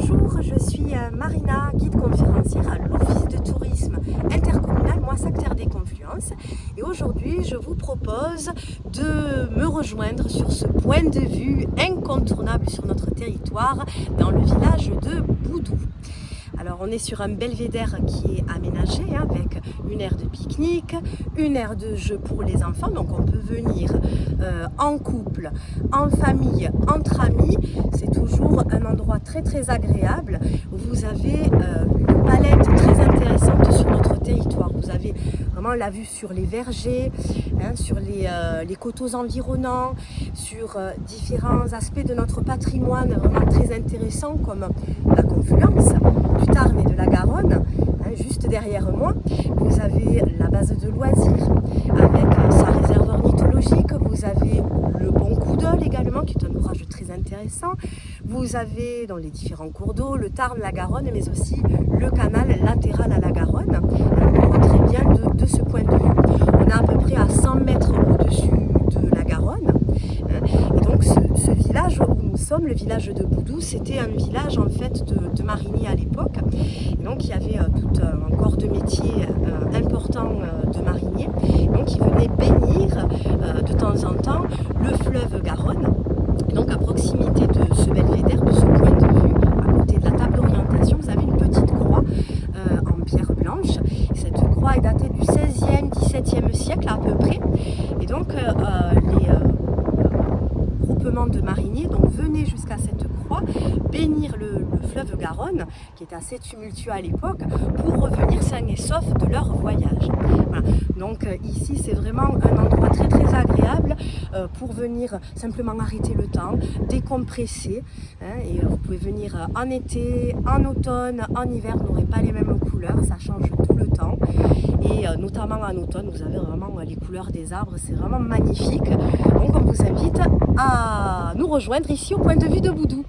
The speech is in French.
Bonjour, je suis Marina, guide conférencière à l'Office de tourisme intercommunal Moissac-Terre-des-Confluences et aujourd'hui je vous propose de me rejoindre sur ce point de vue incontournable sur notre territoire dans le village de Boudou. Alors on est sur un belvédère qui est aménagé avec une aire de pique-nique, une aire de jeu pour les enfants, donc on peut venir en couple, en famille, entre amis. C'est toujours un endroit très agréable où vous avez une palette très intéressante sur notre territoire. Vous avez vraiment la vue sur les vergers, sur les coteaux environnants, sur différents aspects de notre patrimoine vraiment très intéressants comme la confluence du Tarn et de la Garonne. Juste derrière moi, vous avez la base de loisirs avec sa réserve ornithologique, vous avez le Bon Coup d'Oeil également qui est un ouvrage très intéressant, vous avez dans les différents cours d'eau le Tarn, la Garonne, mais aussi le canal latéral à la Garonne. On voit très bien de ce point de vue. On est à peu près à 100 mètres au-dessus de la Garonne. Et donc ce village où nous sommes, le village de Boudou, c'était un village en fait de mariniers à l'époque. Et donc il y avait tout un corps de métier important de mariniers. Donc ils venaient bénir de temps en temps le fleuve Garonne. Et donc à proximité de ce belvédère, de ce point de vue, à côté de la table d'orientation, vous avez une petite croix en pierre blanche. Cette croix est datée du 16e, 17e siècle à peu près. Et donc les groupements de mariniers donc venaient jusqu'à cette croix bénir le fleuve Garonne, qui était assez tumultueux à l'époque, pour revenir sains et saufs de leur voyage. Voilà. Donc ici c'est vraiment un endroit très agréable pour venir simplement arrêter le temps, décompresser, et vous pouvez venir en été, en automne, en hiver, vous n'aurez pas les mêmes couleurs, ça change tout le temps, et notamment en automne vous avez vraiment les couleurs des arbres, c'est vraiment magnifique. Donc on vous invite à nous rejoindre ici au point de vue de Boudou.